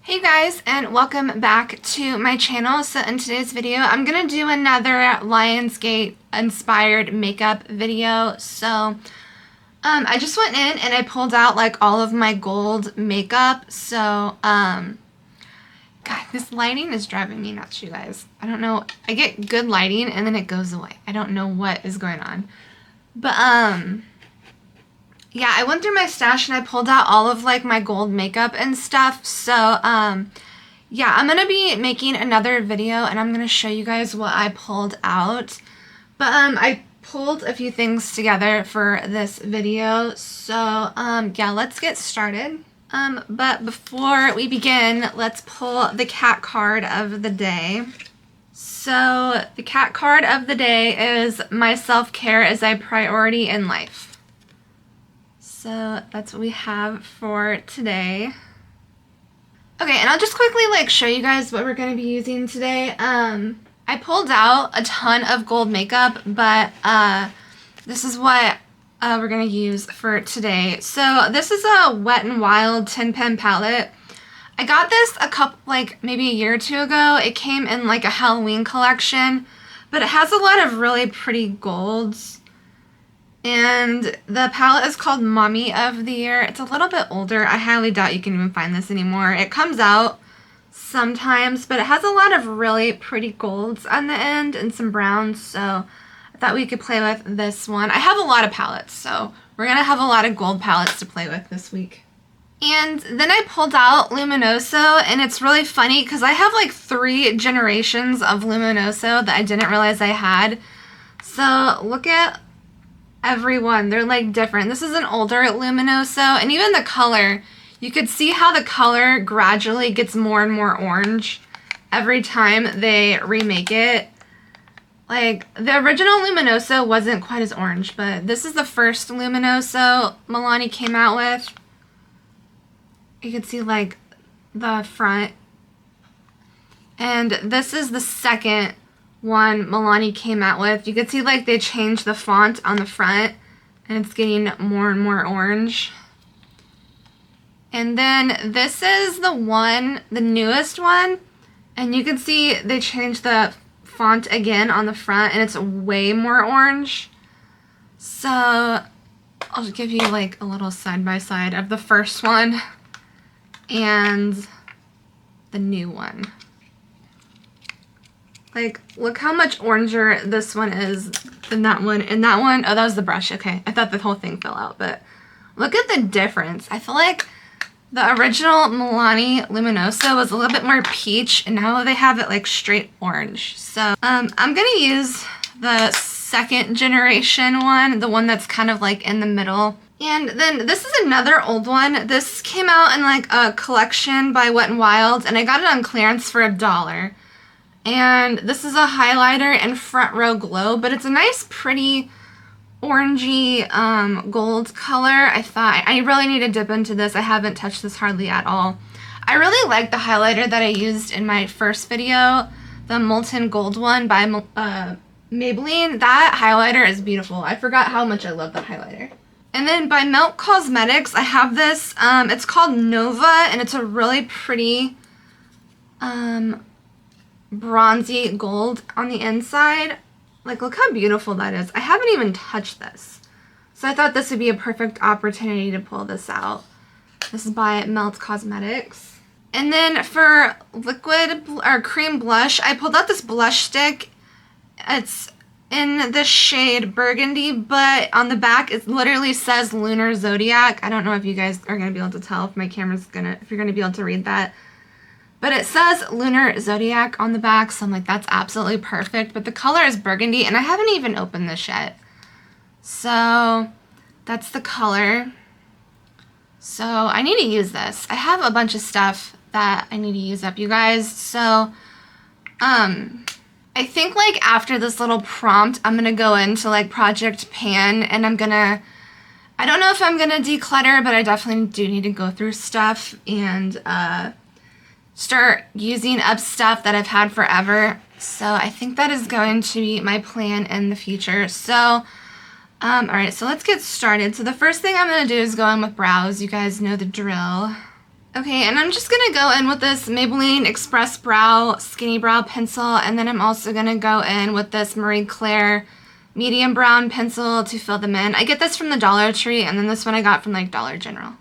Hey guys, and welcome back to my channel. So in today's video, I'm gonna do another Lionsgate inspired makeup video. So I just went in and I pulled out like all of my gold makeup. So God, this lighting is driving me nuts, you guys. I don't know. I get good lighting and then it goes away. I don't know what is going on. But yeah, I went through my stash and I pulled out all of like my gold makeup and stuff. So yeah, I'm gonna be making another video and I'm gonna show you guys what I pulled out. But I pulled a few things together for this video. So yeah, let's get started. But before we begin, let's pull the cat card of the day. So the cat card of the day is my self-care is a priority in life. So that's what we have for today. Okay, and I'll just quickly like show you guys what we're going to be using today. I pulled out a ton of gold makeup, but this is what we're going to use for today. So this is a Wet n Wild 10 pen palette. I got this a couple, like maybe a year or two ago. It came in like a Halloween collection, but it has a lot of really pretty golds. And the palette is called Mommy of the Year. It's a little bit older. I highly doubt you can even find this anymore. It comes out sometimes, but it has a lot of really pretty golds on the end and some browns, so I thought we could play with this one. I have a lot of palettes, so we're going to have a lot of gold palettes to play with this week. And then I pulled out Luminoso, and it's really funny because I have like 3 generations of Luminoso that I didn't realize I had. So look at everyone. They're like different. This is an older Luminoso, and even the color, you could see how the color gradually gets more and more orange every time they remake it. Like the original Luminoso wasn't quite as orange, but this is the first Luminoso Milani came out with. You can see like the front, and this is the second one Milani came out with. You can see like they changed the font on the front and it's getting more and more orange. And then this is the newest one, and you can see they changed the font again on the front and it's way more orange. So I'll just give you like a little side by side of the first one and the new one. Like, look how much oranger this one is than that one. And that one, oh, that was the brush. Okay, I thought the whole thing fell out, but look at the difference. I feel like the original Milani Luminoso was a little bit more peach, and now they have it like straight orange. So I'm gonna use the second generation one, the one that's kind of like in the middle. And then this is another old one. This came out in like a collection by Wet n Wild, and I got it on clearance for $1. And this is a highlighter and front row glow, but it's a nice, pretty, orangey gold color. I thought I really need to dip into this. I haven't touched this hardly at all. I really like the highlighter that I used in my first video, the Molten Gold one by Maybelline. That highlighter is beautiful. I forgot how much I love that highlighter. And then by Milk Cosmetics, I have this. It's called Nova, and it's a really pretty bronzy gold on the inside. Like, look how beautiful that is. I haven't even touched this, so I thought this would be a perfect opportunity to pull this out. This is by Milk Cosmetics. And then for liquid or cream blush, I pulled out this blush stick. It's in the shade Burgundy, but on the back it literally says Lunar Zodiac. I don't know if you guys are gonna be able to tell, if my camera's if you're gonna be able to read that. But it says Lunar Zodiac on the back, so I'm like, that's absolutely perfect. But the color is burgundy, and I haven't even opened this yet. So that's the color. So I need to use this. I have a bunch of stuff that I need to use up, you guys. So I think like after this little prompt, I'm gonna go into like Project Pan, and I don't know if I'm gonna declutter, but I definitely do need to go through stuff and start using up stuff that I've had forever. So I think that is going to be my plan in the future. So alright, so let's get started. So the first thing I'm going to do is go in with brows. You guys know the drill. Okay, and I'm just gonna go in with this Maybelline Express Brow Skinny Brow Pencil, and then I'm also gonna go in with this Marie Claire Medium Brown Pencil to fill them in. I get this from the Dollar Tree, and then this one I got from like Dollar General.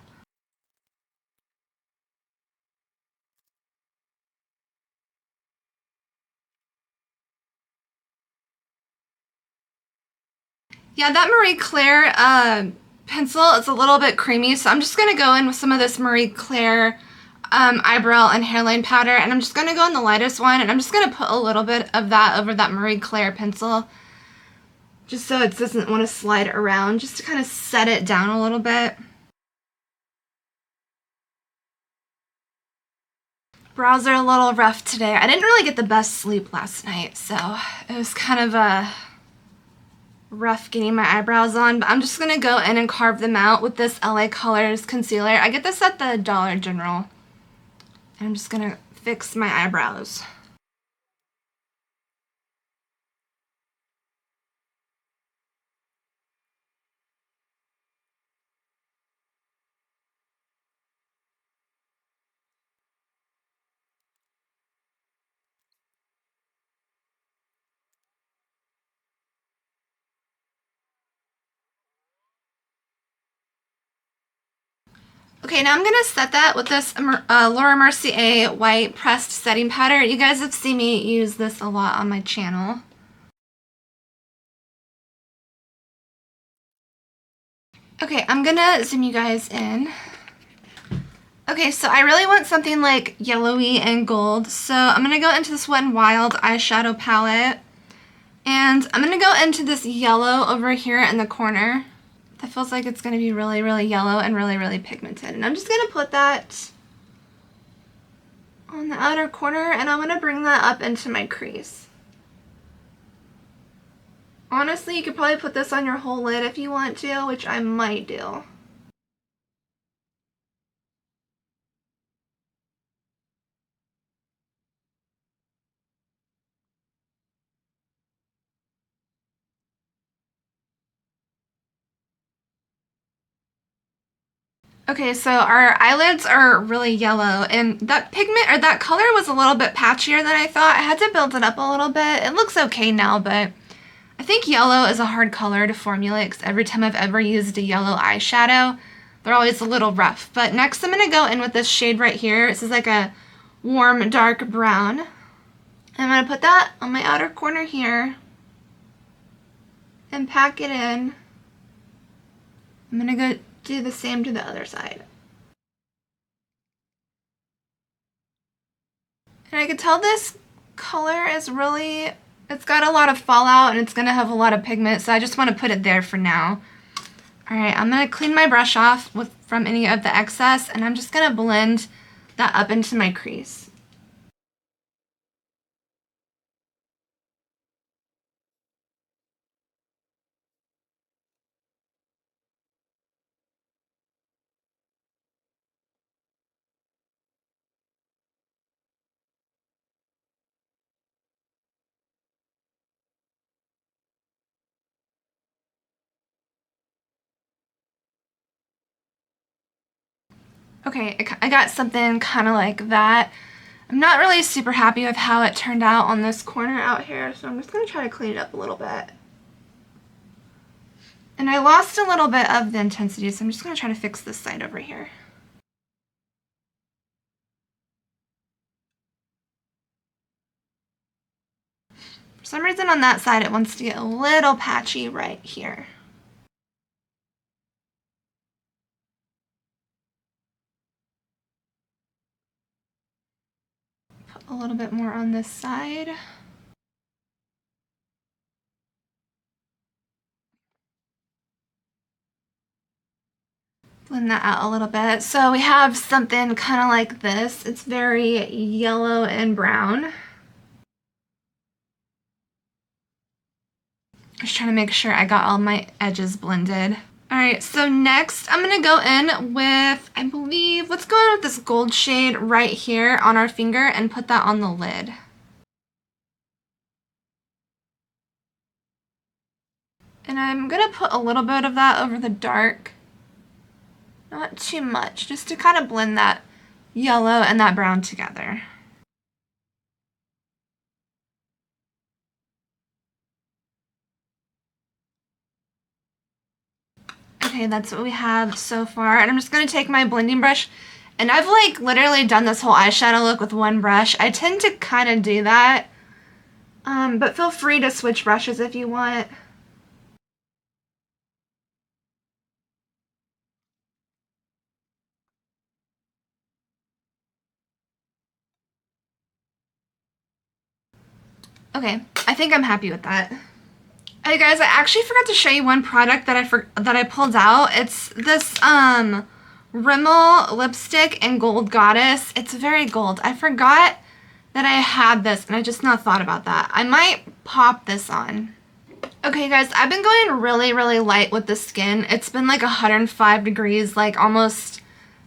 Yeah, that Marie Claire pencil is a little bit creamy, so I'm just going to go in with some of this Marie Claire eyebrow and hairline powder, and I'm just going to go in the lightest one, and I'm just going to put a little bit of that over that Marie Claire pencil, just so it doesn't want to slide around, just to kind of set it down a little bit. Brows are a little rough today. I didn't really get the best sleep last night, so it was kind of a rough getting my eyebrows on, but I'm just going to go in and carve them out with this LA Colors concealer. I get this at the Dollar General. And I'm just going to fix my eyebrows. Okay, now I'm going to set that with this Laura Mercier white pressed setting powder. You guys have seen me use this a lot on my channel. Okay, I'm going to zoom you guys in. Okay, so I really want something like yellowy and gold, so I'm going to go into this Wet n Wild eyeshadow palette. And I'm going to go into this yellow over here in the corner. That feels like it's going to be really, really yellow and really, really pigmented. And I'm just going to put that on the outer corner, and I'm going to bring that up into my crease. Honestly, you could probably put this on your whole lid if you want to, which I might do. Okay, so our eyelids are really yellow, and that pigment, or that color, was a little bit patchier than I thought. I had to build it up a little bit. It looks okay now, but I think yellow is a hard color to formulate, because every time I've ever used a yellow eyeshadow, they're always a little rough. But next I'm going to go in with this shade right here. This is like a warm dark brown. I'm going to put that on my outer corner here and pack it in. I'm going to go do the same to the other side. And I can tell this color is really, it's got a lot of fallout and it's going to have a lot of pigment, so I just want to put it there for now. Alright, I'm going to clean my brush off from any of the excess, and I'm just going to blend that up into my crease. Okay, I got something kind of like that. I'm not really super happy with how it turned out on this corner out here, so I'm just going to try to clean it up a little bit. And I lost a little bit of the intensity, so I'm just going to try to fix this side over here. For some reason on that side it wants to get a little patchy right here. Put a little bit more on this side. Blend that out a little bit. So we have something kind of like this. It's very yellow and brown. Just trying to make sure I got all my edges blended. Alright, so next I'm going to go in with, I believe, let's go in with this gold shade right here on our finger and put that on the lid. And I'm going to put a little bit of that over the dark. Not too much, just to kind of blend that yellow and that brown together. Okay, that's what we have so far. And I'm just going to take my blending brush. And I've like literally done this whole eyeshadow look with one brush. I tend to kind of do that. But feel free to switch brushes if you want. Okay, I think I'm happy with that. Hey guys, I actually forgot to show you one product that I pulled out. It's this Rimmel lipstick in Gold Goddess. It's very gold. I forgot that I had this and I just not thought about that. I might pop this on. Okay guys, I've been going really, really light with the skin. It's been like 105 degrees like almost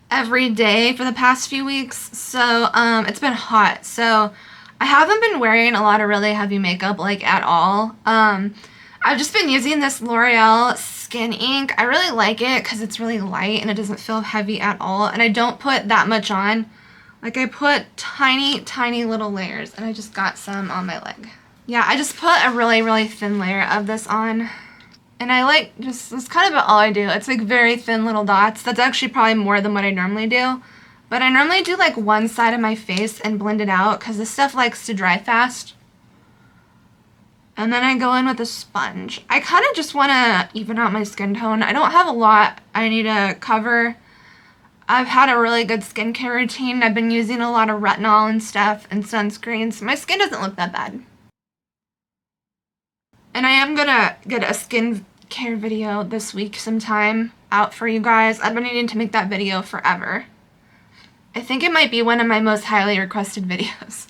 every day for the past few weeks. So it's been hot. So I haven't been wearing a lot of really heavy makeup like at all. I've just been using this L'Oreal Skin Ink. I really like it because it's really light and it doesn't feel heavy at all. And I don't put that much on. Like I put tiny, tiny little layers and I just got some on my leg. Yeah, I just put a really, really thin layer of this on. And I like just, that's kind of all I do. It's like very thin little dots. That's actually probably more than what I normally do. But I normally do like one side of my face and blend it out because this stuff likes to dry fast. And then I go in with a sponge. I kind of just want to even out my skin tone. I don't have a lot I need to cover. I've had a really good skincare routine. I've been using a lot of retinol and stuff and sunscreens. My skin doesn't look that bad. And I am gonna get a skincare video this week sometime out for you guys. I've been needing to make that video forever. I think it might be one of my most highly requested videos.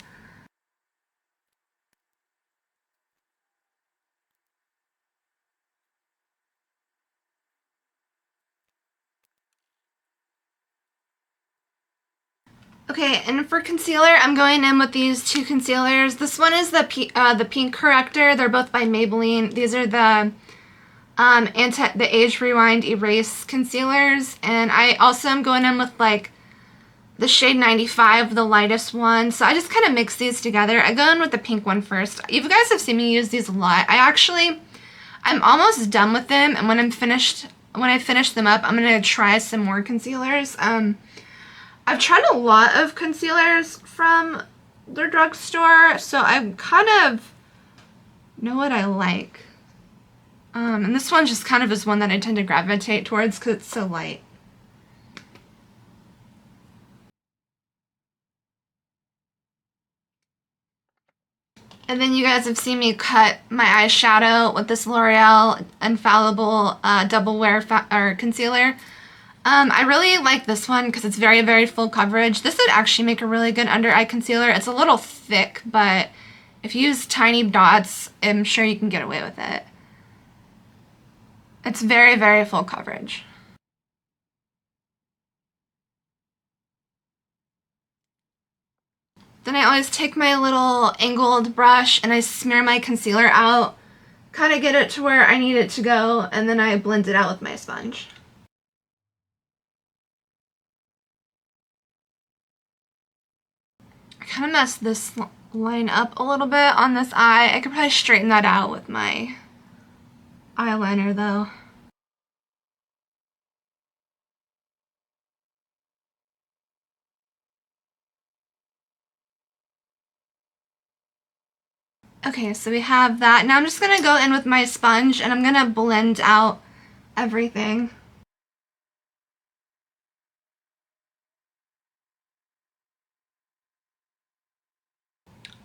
Okay, and for concealer, I'm going in with these two concealers. This one is the Pink Corrector. They're both by Maybelline. These are the Age Rewind Erase concealers. And I also am going in with like the shade 95, the lightest one. So I just kind of mix these together. I go in with the pink one first. You guys have seen me use these a lot. I'm almost done with them. And when I finish them up, I'm going to try some more concealers. I've tried a lot of concealers from their drugstore, so I kind of know what I like. And this one just kind of is one that I tend to gravitate towards because it's so light. And then you guys have seen me cut my eyeshadow with this L'Oreal Infallible Double Wear Concealer. I really like this one because it's very, very full coverage. This would actually make a really good under eye concealer. It's a little thick, but if you use tiny dots, I'm sure you can get away with it. It's very, very full coverage. Then I always take my little angled brush and I smear my concealer out, kind of get it to where I need it to go, and then I blend it out with my sponge. I kind of messed this line up a little bit on this eye. I could probably straighten that out with my eyeliner though. Okay, so we have that. Now I'm just going to go in with my sponge and I'm going to blend out everything.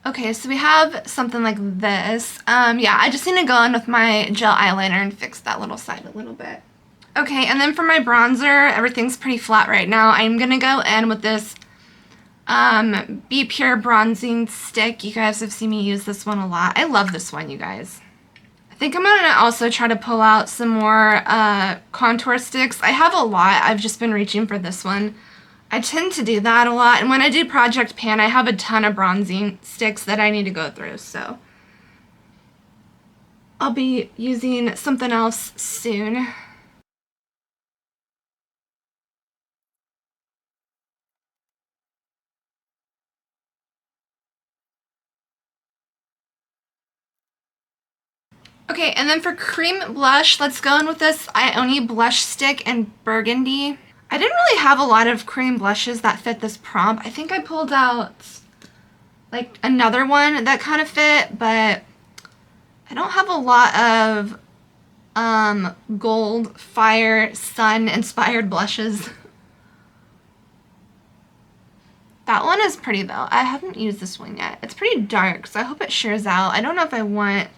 Okay, so we have something like this. Yeah, I just need to go in with my gel eyeliner and fix that little side a little bit. Okay, and then for my bronzer, everything's pretty flat right now. I'm going to go in with this Be Pure bronzing stick. You guys have seen me use this one a lot. I love this one, you guys. I think I'm going to also try to pull out some more contour sticks. I have a lot. I've just been reaching for this one. I tend to do that a lot. And when I do Project Pan, I have a ton of bronzing sticks that I need to go through. So I'll be using something else soon. Okay, and then for cream blush, let's go in with this Ioni blush stick in burgundy. I didn't really have a lot of cream blushes that fit this prompt. I think I pulled out like another one that kind of fit, but I don't have a lot of gold, fire, sun inspired blushes. That one is pretty though. I haven't used this one yet. It's pretty dark, so I hope it shears out. I don't know if I want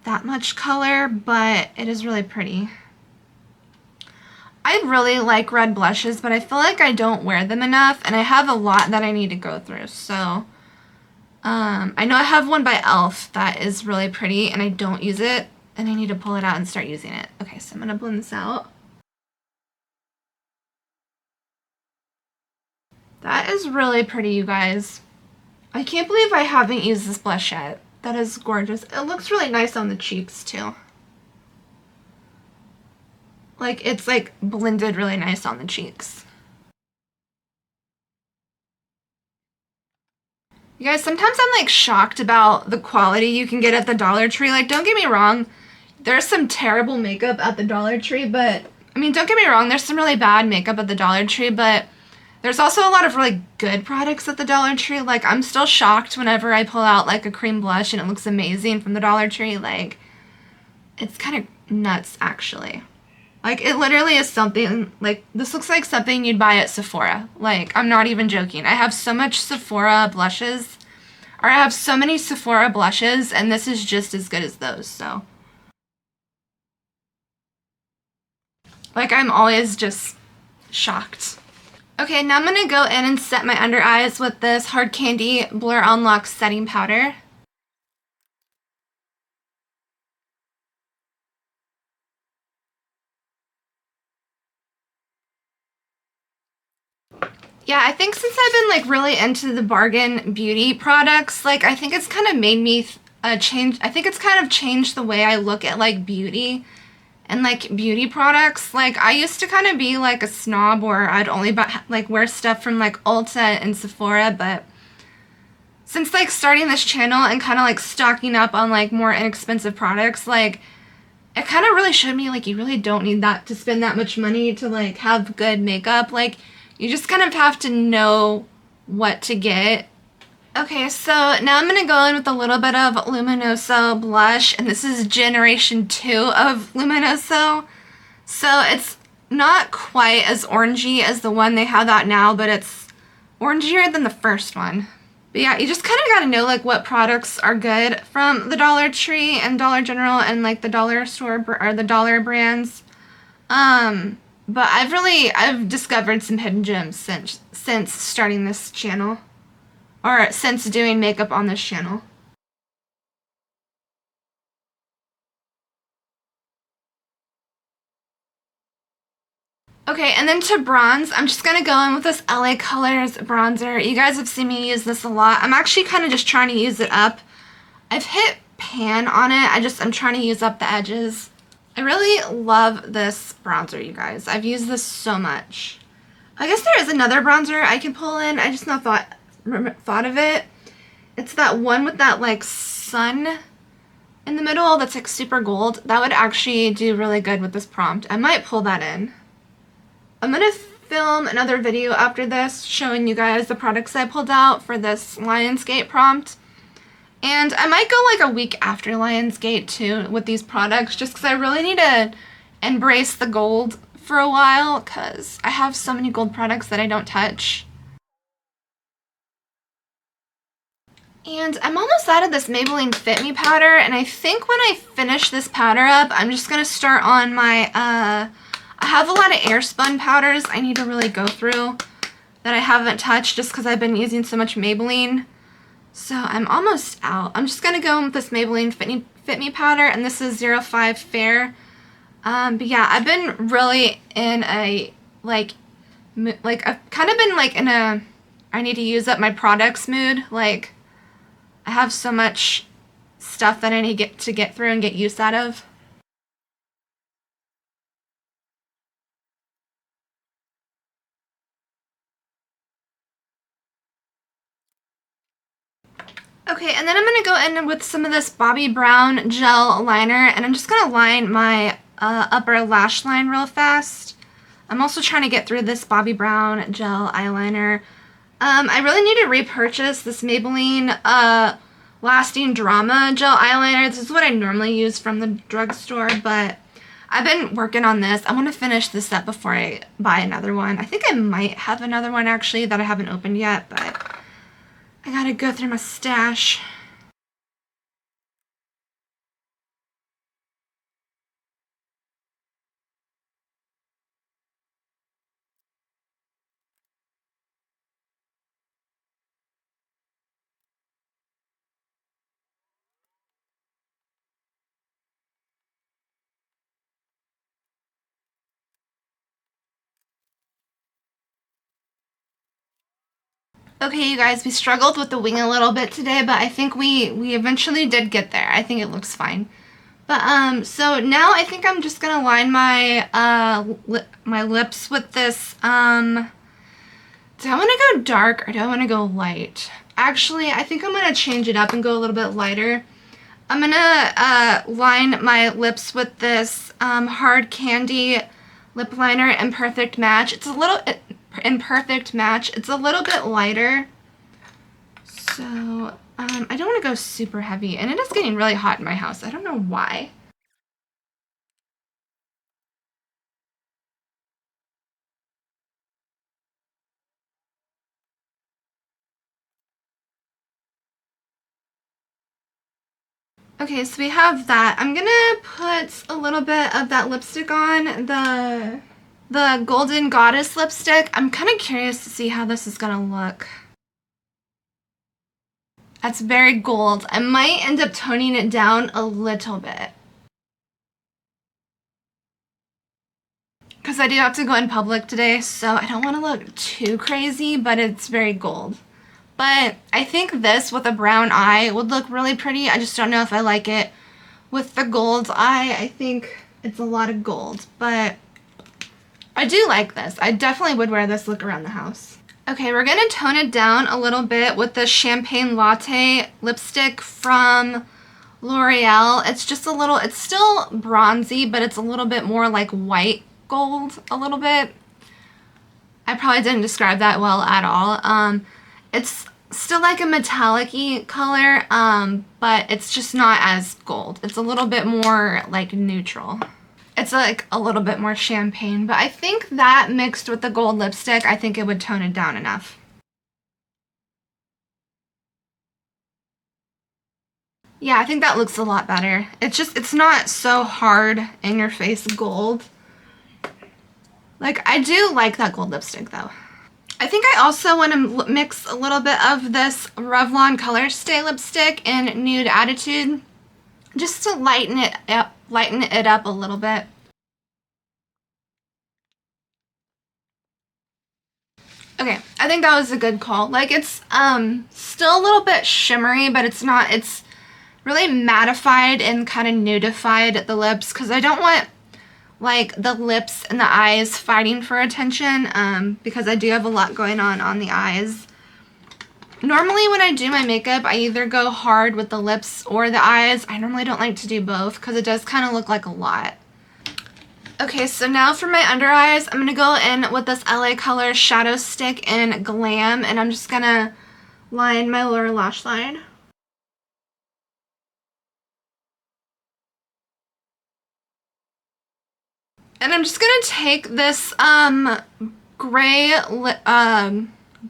that much color, but it is really pretty. I really like red blushes, but I feel like I don't wear them enough, and I have a lot that I need to go through, so I know I have one by e.l.f. that is really pretty, and I don't use it, and I need to pull it out and start using it. Okay, so I'm gonna blend this out. That is really pretty, you guys. I can't believe I haven't used this blush yet. That is gorgeous. It looks really nice on the cheeks, too. Like, it's, like, blended really nice on the cheeks. You guys, sometimes I'm, like, shocked about the quality you can get at the Dollar Tree. Like, don't get me wrong. There's some terrible makeup at the Dollar Tree, but... I mean, don't get me wrong. There's some really bad makeup at the Dollar Tree, but... There's also a lot of really good products at the Dollar Tree. Like, I'm still shocked whenever I pull out, like, a cream blush and it looks amazing from the Dollar Tree. Like, it's kind of nuts, actually. Like, it literally is something, like, this looks like something you'd buy at Sephora. Like, I'm not even joking. I have so much Sephora blushes, or I have so many Sephora blushes, and this is just as good as those, so. Like, I'm always just shocked. Okay, now I'm going to go in and set my under eyes with this Hard Candy Blur Unlock Setting Powder. Yeah, I think since I've been like really into the bargain beauty products, like I think it's kind of made me change. I think it's kind of changed the way I look at like beauty and like beauty products. Like I used to kind of be like a snob where I'd only buy, like wear stuff from like Ulta and Sephora, but since like starting this channel and kind of like stocking up on like more inexpensive products, like it kind of really showed me like you really don't need that to spend that much money to like have good makeup. Like you just kind of have to know what to get. Okay, so now I'm going to go in with a little bit of Luminoso blush, and this is generation 2 of Luminoso. So it's not quite as orangey as the one they have out now, but it's orangier than the first one. But yeah, you just kind of got to know like what products are good from the Dollar Tree and Dollar General and like the dollar store or the dollar brands. But I've discovered some hidden gems since starting this channel, or since doing makeup on this channel. Okay, and then to bronze, I'm just gonna go in with this LA Colors bronzer. You guys have seen me use this a lot. I'm actually kind of just trying to use it up. I've hit pan on it. I'm trying to use up the edges. I really love this bronzer, you guys. I've used this so much. I guess there is another bronzer I can pull in. I just not thought of it. It's that one with that like sun in the middle that's like super gold. That would actually do really good with this prompt. I might pull that in. I'm gonna film another video after this showing you guys the products I pulled out for this Lionsgate prompt. And I might go like a week after Lionsgate too with these products just because I really need to embrace the gold for a while because I have so many gold products that I don't touch. And I'm almost out of this Maybelline Fit Me powder, and I think when I finish this powder up, I'm just going to start on my, I have a lot of airspun powders I need to really go through that I haven't touched just because I've been using so much Maybelline. So I'm almost out. I'm just going to go in with this Maybelline Fit Me powder, and this is 05 Fair. But yeah, I've been really in a, like I've kind of been like in a, I need to use up my products mood. Like, I have so much stuff that I need to get through and get use out of. Okay, and then I'm going to go in with some of this Bobbi Brown gel liner, and I'm just going to line my upper lash line real fast. I'm also trying to get through this Bobbi Brown gel eyeliner. I really need to repurchase this Maybelline Lasting Drama gel eyeliner. This is what I normally use from the drugstore, but I've been working on this. I want to finish this up before I buy another one. I think I might have another one actually that I haven't opened yet, but I gotta go through my stash. Okay, you guys, we struggled with the wing a little bit today, but I think we eventually did get there. I think it looks fine. But, so now I think I'm just gonna line my, my lips with this, do I want to go dark or do I want to go light? Actually, I think I'm gonna change it up and go a little bit lighter. I'm gonna, line my lips with this, Hard Candy lip liner in Perfect Match. It's a little, Imperfect Match. It's a little bit lighter. So, I don't want to go super heavy, and it is getting really hot in my house. I don't know why. Okay, so we have that. I'm gonna put a little bit of that lipstick on, the Golden Goddess lipstick. I'm kind of curious to see how this is gonna look. That's very gold. I might end up toning it down a little bit, because I do have to go in public today, so I don't want to look too crazy, but it's very gold. But I think this with a brown eye would look really pretty. I just don't know if I like it with the gold eye. I think it's a lot of gold, but I do like this. I definitely would wear this look around the house. Okay, we're gonna tone it down a little bit with the Champagne Latte lipstick from L'Oreal. It's just a little, it's still bronzy, but it's a little bit more like white gold a little bit. I probably didn't describe that well at all. It's still like a metallic-y color, but it's just not as gold. It's a little bit more like neutral. It's like a little bit more champagne, but I think that mixed with the gold lipstick, I think it would tone it down enough. Yeah, I think that looks a lot better. It's just, it's not so hard in your face gold. Like, I do like that gold lipstick though. I think I also want to mix a little bit of this Revlon Color Stay lipstick in Nude Attitude, just to lighten it up a little bit. Okay, I think that was a good call. Like, it's still a little bit shimmery, but it's not, it's really mattified and kind of nudified the lips, because I don't want like the lips and the eyes fighting for attention, because I do have a lot going on the eyes. Normally when I do my makeup, I either go hard with the lips or the eyes. I normally don't like to do both because it does kind of look like a lot. Okay, so now for my under eyes, I'm going to go in with this LA Color Shadow Stick in Glam, and I'm just going to line my lower lash line. And I'm just going to take this gray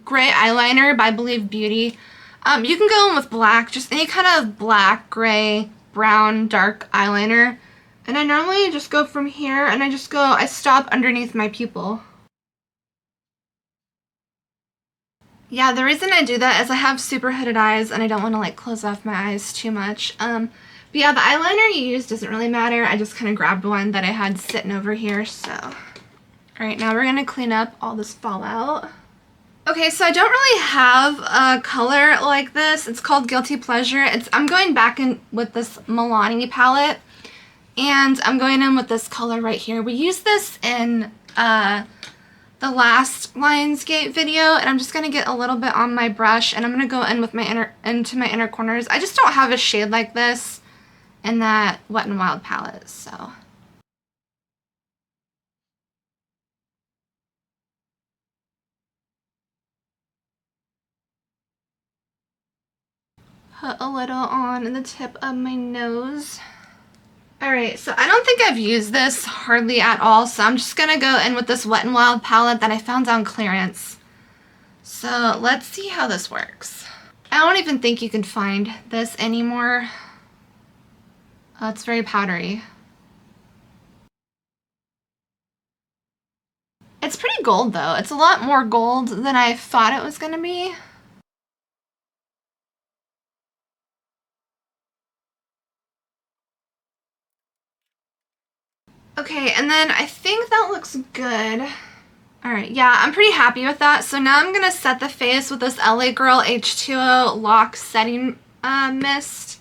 eyeliner by Believe Beauty. You can go in with black, just any kind of black, gray, brown, dark eyeliner. And I normally just go from here and I stop underneath my pupil. Yeah, the reason I do that is I have super hooded eyes and I don't want to like close off my eyes too much. But yeah, the eyeliner you use doesn't really matter. I just kind of grabbed one that I had sitting over here, so. Alright, now we're going to clean up all this fallout. Okay, so I don't really have a color like this. It's called Guilty Pleasure. I'm going back in with this Milani palette, and I'm going in with this color right here. We use this in the last Lionsgate video, and I'm just going to get a little bit on my brush, and I'm going to go in with my into my inner corners. I just don't have a shade like this in that Wet n Wild palette, so. Put a little on the tip of my nose. Alright, so I don't think I've used this hardly at all, so I'm just going to go in with this Wet n Wild palette that I found on clearance. So let's see how this works. I don't even think you can find this anymore. It's very powdery. It's pretty gold though. It's a lot more gold than I thought it was going to be. Okay, and then I think that looks good. Alright, yeah, I'm pretty happy with that. So now I'm going to set the face with this LA Girl H2O Lock Setting Mist.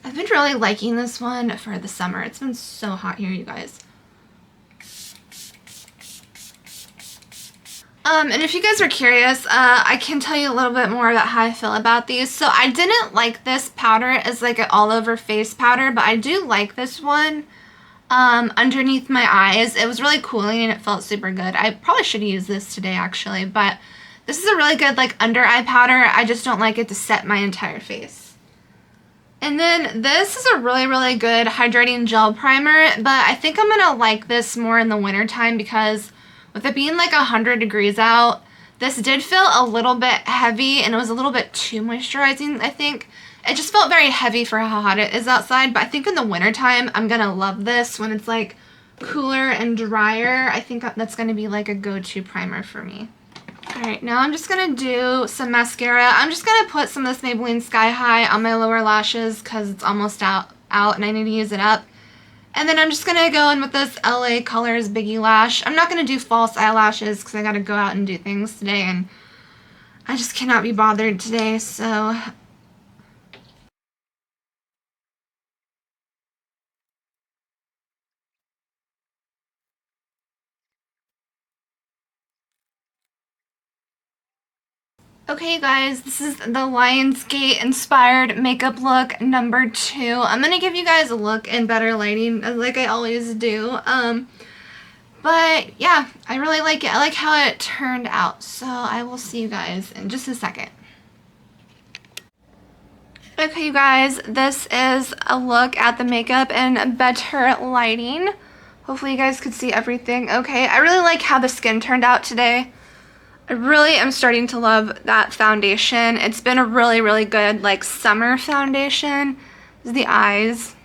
I've been really liking this one for the summer. It's been so hot here, you guys. And if you guys are curious, I can tell you a little bit more about how I feel about these. So I didn't like this powder as like an all-over face powder, but I do like this one. Underneath my eyes. It was really cooling and it felt super good. I probably should use this today actually, but this is a really good like under eye powder. I just don't like it to set my entire face. And then this is a really, really good hydrating gel primer, but I think I'm gonna like this more in the winter time because with it being like 100 degrees out, this did feel a little bit heavy and it was a little bit too moisturizing, I think. It just felt very heavy for how hot it is outside, but I think in the wintertime, I'm gonna love this when it's like cooler and drier. I think that's gonna be like a go-to primer for me. Alright, now I'm just gonna do some mascara. I'm just gonna put some of this Maybelline Sky High on my lower lashes because it's almost out and I need to use it up. And then I'm just gonna go in with this LA Colors Biggie Lash. I'm not gonna do false eyelashes because I gotta go out and do things today and I just cannot be bothered today, so. Okay, you guys, this is the Lionsgate inspired makeup look number 2. I'm gonna give you guys a look in better lighting, like I always do. But yeah, I really like it. I like how it turned out. So I will see you guys in just a second. Okay, you guys, this is a look at the makeup in better lighting. Hopefully you guys could see everything okay. I really like how the skin turned out today. I really am starting to love that foundation. It's been a really, really good, like, summer foundation. This is the eyes.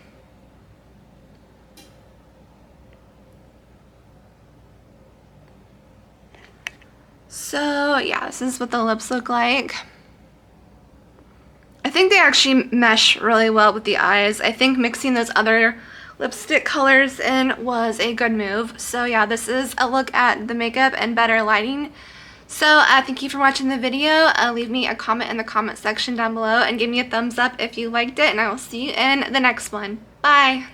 So, yeah, this is what the lips look like. I think they actually mesh really well with the eyes. I think mixing those other lipstick colors in was a good move. So, yeah, this is a look at the makeup and better lighting. So thank you for watching the video. Leave me a comment in the comment section down below and give me a thumbs up if you liked it, and I will see you in the next one. Bye!